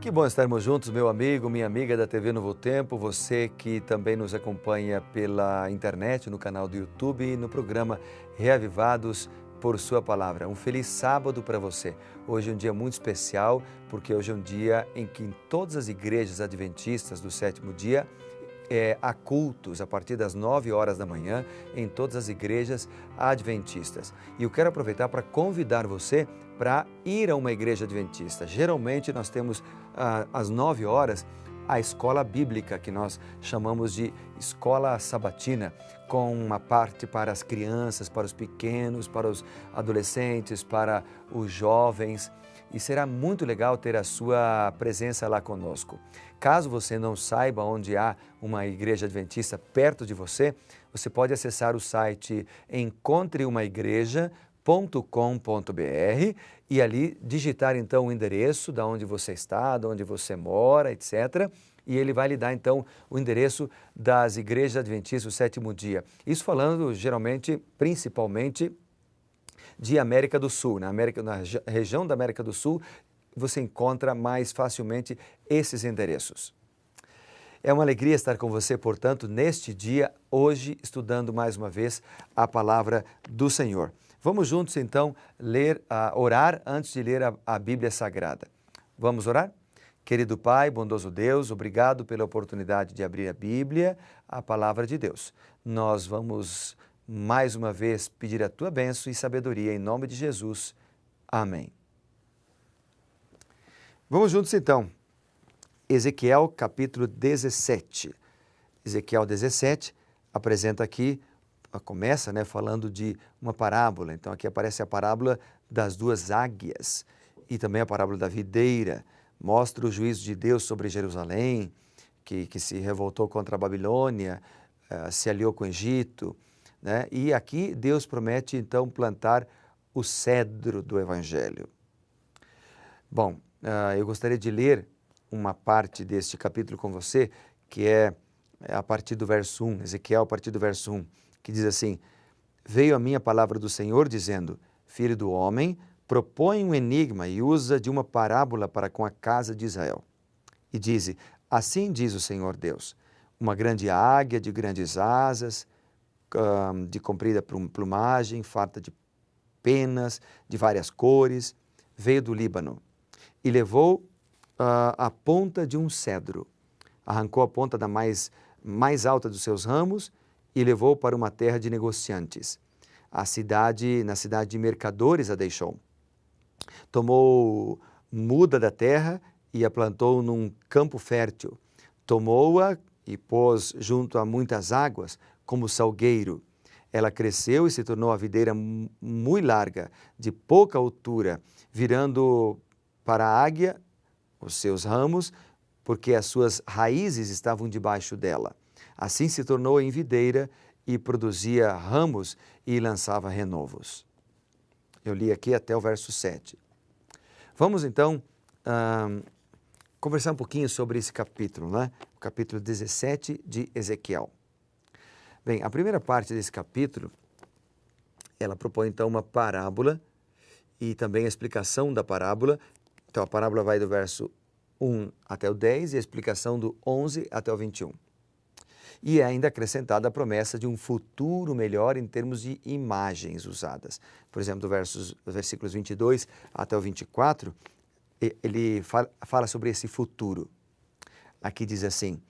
Que bom estarmos juntos, meu amigo, minha amiga da TV Novo Tempo, você que também nos acompanha pela internet, no canal do YouTube e no programa Reavivados por Sua Palavra. Um feliz sábado para você. Hoje é um dia muito especial, porque hoje é um dia em que em todas as igrejas adventistas do sétimo dia, há cultos a partir das 9 horas da manhã em todas as igrejas adventistas. E eu quero aproveitar para convidar você para ir a uma igreja adventista. Geralmente nós temos às 9 horas a escola bíblica, que nós chamamos de escola sabatina, com uma parte para as crianças, para os pequenos, para os adolescentes, para os jovens. E será muito legal ter a sua presença lá conosco. Caso você não saiba onde há uma igreja adventista perto de você, você pode acessar o site encontreumaigreja.com.br e ali digitar então o endereço de onde você está, de onde você mora, etc. E ele vai lhe dar então o endereço das igrejas adventistas do sétimo dia. Isso falando geralmente, principalmente, de América do Sul. Na região da América do Sul, você encontra mais facilmente esses endereços. É uma alegria estar com você, portanto, neste dia, hoje, estudando mais uma vez a palavra do Senhor. Vamos juntos, então, orar antes de ler a Bíblia Sagrada. Vamos orar? Querido Pai, bondoso Deus, obrigado pela oportunidade de abrir a Bíblia, a palavra de Deus. Nós vamos mais uma vez pedir a Tua bênção e sabedoria em nome de Jesus. Amém. Vamos juntos então. Ezequiel capítulo 17. Ezequiel 17 apresenta aqui, começa falando de uma parábola. Então aqui aparece a parábola das duas águias e também a parábola da videira. Mostra o juízo de Deus sobre Jerusalém, que se revoltou contra a Babilônia, se aliou com o Egito. E aqui Deus promete então plantar o cedro do Evangelho. Bom, eu gostaria de ler uma parte deste capítulo com você, que é a partir do verso 1, Ezequiel a partir do verso 1, que diz assim: Veio a mim a palavra do Senhor dizendo, Filho do homem, propõe um enigma e usa de uma parábola para com a casa de Israel. E diz, assim diz o Senhor Deus, uma grande águia de grandes asas, de comprida plumagem, farta de penas, de várias cores, veio do Líbano e levou a ponta de um cedro, arrancou a ponta da mais alta dos seus ramos e levou para uma terra de negociantes. Na cidade de mercadores a deixou. Tomou muda da terra e a plantou num campo fértil. Tomou-a e pôs junto a muitas águas, como salgueiro. Ela cresceu e se tornou a videira muito larga, de pouca altura, virando para a águia os seus ramos, porque as suas raízes estavam debaixo dela. Assim se tornou em videira e produzia ramos e lançava renovos. Eu li aqui até o verso 7. Vamos então conversar um pouquinho sobre esse capítulo, O capítulo 17 de Ezequiel. Bem, a primeira parte desse capítulo, ela propõe então uma parábola e também a explicação da parábola. Então a parábola vai do verso 1 até o 10 e a explicação do 11 até o 21. E é ainda acrescentada a promessa de um futuro melhor em termos de imagens usadas. Por exemplo, dos versículos 22 até o 24, ele fala sobre esse futuro. Aqui diz assim,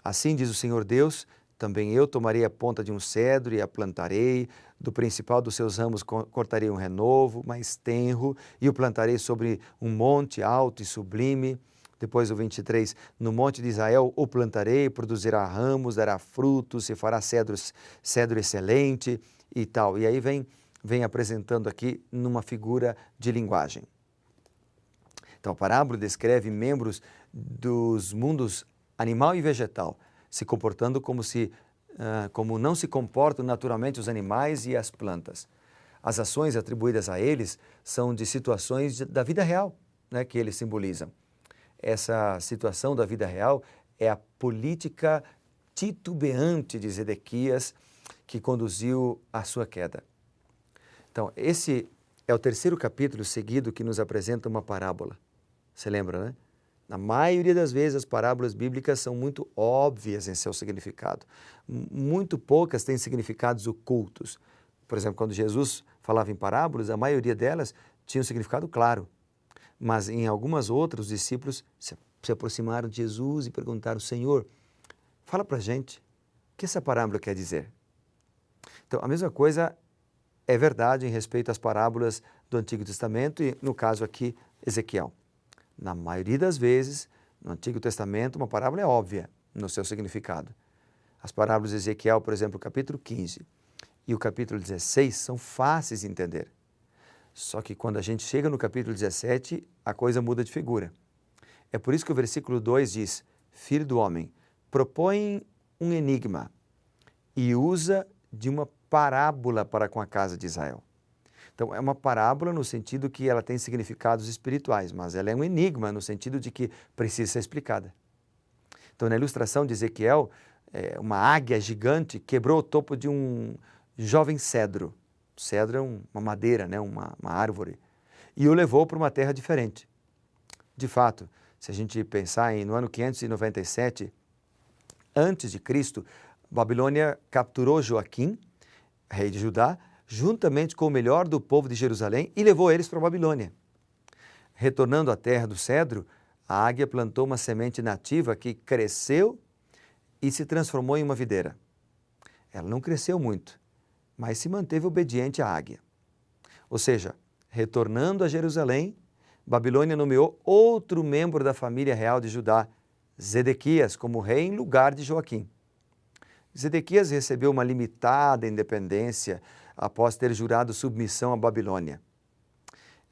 assim diz o Senhor Deus, também eu tomarei a ponta de um cedro e a plantarei, do principal dos seus ramos cortarei um renovo, mais tenro, e o plantarei sobre um monte alto e sublime. Depois o 23, no monte de Israel o plantarei, produzirá ramos, dará frutos, se fará cedro excelente e tal. E aí vem apresentando aqui numa figura de linguagem. Então a parábola descreve membros dos mundos animal e vegetal, se comportando como não se comportam naturalmente os animais e as plantas. As ações atribuídas a eles são de situações da vida real, que eles simbolizam. Essa situação da vida real é a política titubeante de Zedequias que conduziu à sua queda. Então, esse é o terceiro capítulo seguido que nos apresenta uma parábola. Você lembra, Na maioria das vezes, as parábolas bíblicas são muito óbvias em seu significado. Muito poucas têm significados ocultos. Por exemplo, quando Jesus falava em parábolas, a maioria delas tinha um significado claro. Mas em algumas outras, os discípulos se aproximaram de Jesus e perguntaram: Senhor, fala para a gente, o que essa parábola quer dizer? Então, a mesma coisa é verdade em respeito às parábolas do Antigo Testamento e, no caso aqui, Ezequiel. Na maioria das vezes, no Antigo Testamento, uma parábola é óbvia no seu significado. As parábolas de Ezequiel, por exemplo, o capítulo 15 e o capítulo 16 são fáceis de entender. Só que quando a gente chega no capítulo 17, a coisa muda de figura. É por isso que o versículo 2 diz: Filho do homem, propõe um enigma e usa de uma parábola para com a casa de Israel. Então, é uma parábola no sentido que ela tem significados espirituais, mas ela é um enigma no sentido de que precisa ser explicada. Então, na ilustração de Ezequiel, uma águia gigante quebrou o topo de um jovem cedro. Cedro é uma madeira, né? uma árvore. E o levou para uma terra diferente. De fato, se a gente pensar no ano 597 a.C., Babilônia capturou Joaquim, rei de Judá, juntamente com o melhor do povo de Jerusalém, e levou eles para a Babilônia. Retornando à terra do cedro, a águia plantou uma semente nativa que cresceu e se transformou em uma videira. Ela não cresceu muito, mas se manteve obediente à águia. Ou seja, retornando a Jerusalém, Babilônia nomeou outro membro da família real de Judá, Zedequias, como rei em lugar de Joaquim. Zedequias recebeu uma limitada independência após ter jurado submissão à Babilônia.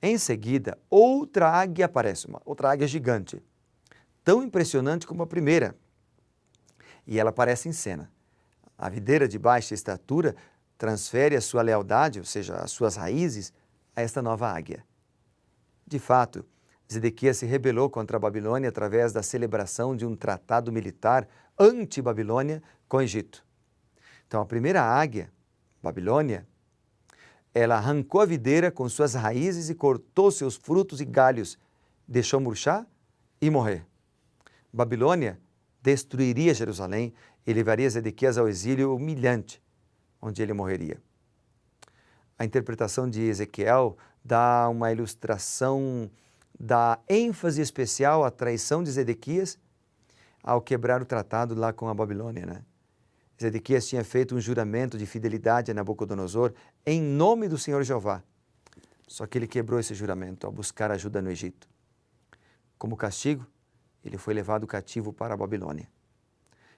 Em seguida, outra águia aparece, outra águia gigante, tão impressionante como a primeira. E ela aparece em cena. A videira de baixa estatura transfere a sua lealdade, ou seja, as suas raízes, a esta nova águia. De fato, Zedequias se rebelou contra a Babilônia através da celebração de um tratado militar anti-Babilônia com o Egito. Então, a primeira águia, Babilônia, ela arrancou a videira com suas raízes e cortou seus frutos e galhos, deixou murchar e morrer. Babilônia destruiria Jerusalém e levaria Zedequias ao exílio humilhante, onde ele morreria. A interpretação de Ezequiel dá uma ilustração da ênfase especial à traição de Zedequias ao quebrar o tratado lá com a Babilônia, né? Zedequias tinha feito um juramento de fidelidade a Nabucodonosor em nome do Senhor Jeová. Só que ele quebrou esse juramento ao buscar ajuda no Egito. Como castigo, ele foi levado cativo para a Babilônia.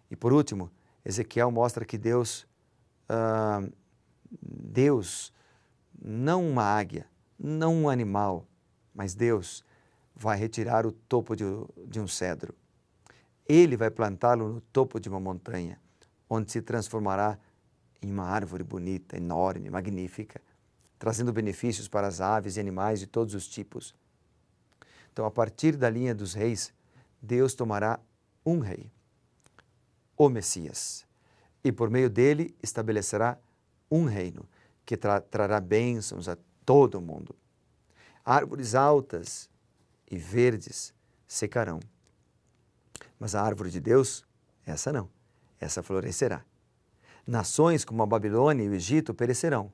E por último, Ezequiel mostra que Deus, não uma águia, não um animal, mas Deus vai retirar o topo de um cedro. Ele vai plantá-lo no topo de uma montanha, onde se transformará em uma árvore bonita, enorme, magnífica, trazendo benefícios para as aves e animais de todos os tipos. Então, a partir da linha dos reis, Deus tomará um rei, o Messias, e por meio dele estabelecerá um reino que trará bênçãos a todo o mundo. Árvores altas e verdes secarão, mas a árvore de Deus, essa não. Essa florescerá. Nações como a Babilônia e o Egito perecerão,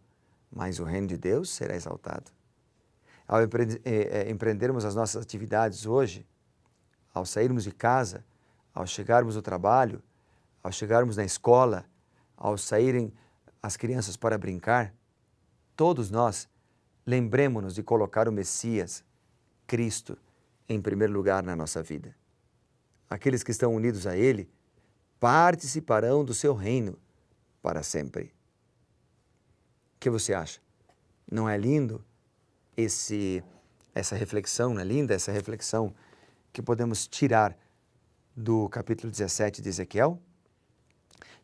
mas o reino de Deus será exaltado. Ao empreendermos as nossas atividades hoje, ao sairmos de casa, ao chegarmos ao trabalho, ao chegarmos na escola, ao saírem as crianças para brincar, todos nós lembremos-nos de colocar o Messias, Cristo, em primeiro lugar na nossa vida. Aqueles que estão unidos a Ele participarão do seu reino para sempre. O que você acha? Não é lindo essa reflexão, não é linda essa reflexão que podemos tirar do capítulo 17 de Ezequiel?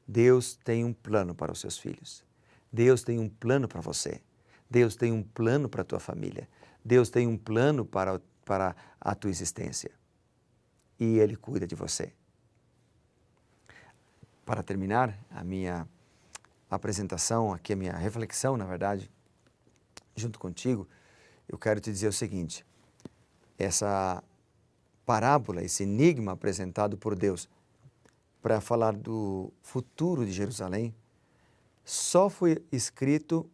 Deus tem um plano para os seus filhos. Deus tem um plano para você. Deus tem um plano para a tua família. Deus tem um plano para a tua existência. E Ele cuida de você. Para terminar a minha apresentação, aqui a minha reflexão, na verdade, junto contigo, eu quero te dizer o seguinte: essa parábola, esse enigma apresentado por Deus para falar do futuro de Jerusalém, só foi escrito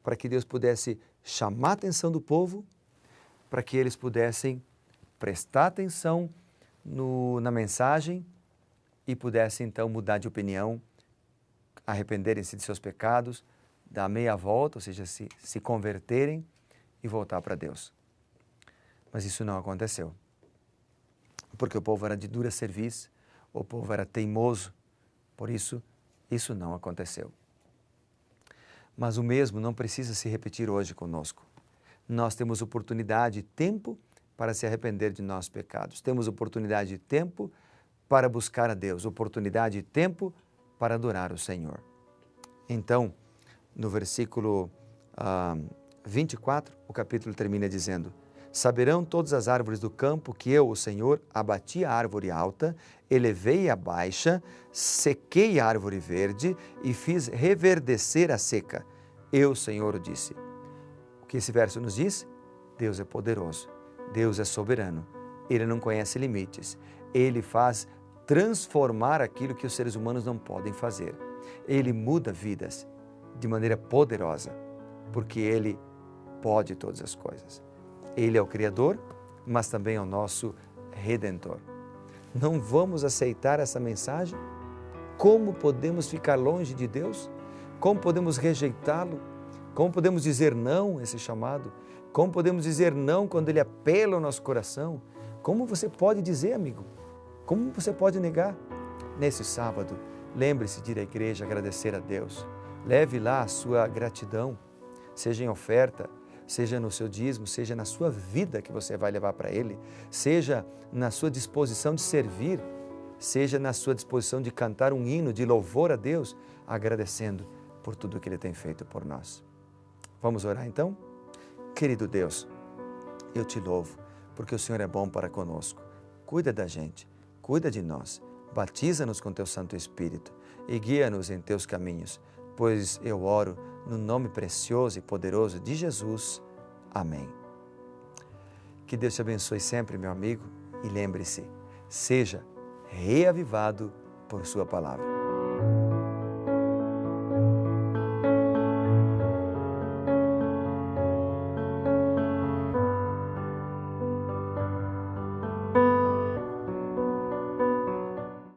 para que Deus pudesse chamar a atenção do povo, para que eles pudessem prestar atenção na mensagem e pudessem então mudar de opinião, arrependerem-se de seus pecados, dar meia volta, ou seja, se converterem e voltar para Deus. Mas isso não aconteceu, porque o povo era de dura cerviz, o povo era teimoso, por isso não aconteceu. Mas o mesmo não precisa se repetir hoje conosco. Nós temos oportunidade e tempo para se arrepender de nossos pecados. Temos oportunidade e tempo para buscar a Deus, oportunidade e tempo para adorar o Senhor. Então, no versículo 24, o capítulo termina dizendo: saberão todas as árvores do campo que eu, o Senhor, abati a árvore alta, elevei a baixa, sequei a árvore verde e fiz reverdecer a seca. Eu, Senhor, o disse. O que esse verso nos diz? Deus é poderoso, Deus é soberano, Ele não conhece limites, Ele faz transformar aquilo que os seres humanos não podem fazer. Ele muda vidas de maneira poderosa, porque Ele pode todas as coisas. Ele é o Criador, mas também é o nosso Redentor. Não vamos aceitar essa mensagem? Como podemos ficar longe de Deus? Como podemos rejeitá-lo? Como podemos dizer não a esse chamado? Como podemos dizer não quando Ele apela ao nosso coração? Como você pode dizer, amigo? Como você pode negar? Nesse sábado, lembre-se de ir à igreja agradecer a Deus. Leve lá a sua gratidão, seja em oferta, seja no seu dízimo, seja na sua vida que você vai levar para Ele, seja na sua disposição de servir, seja na sua disposição de cantar um hino de louvor a Deus, agradecendo por tudo que Ele tem feito por nós. Vamos orar então? Querido Deus, eu te louvo, porque o Senhor é bom para conosco. Cuida da gente, cuida de nós, batiza-nos com Teu Santo Espírito e guia-nos em Teus caminhos, pois eu oro no nome precioso e poderoso de Jesus. Amém. Que Deus te abençoe sempre, meu amigo, e lembre-se, seja reavivado por sua palavra.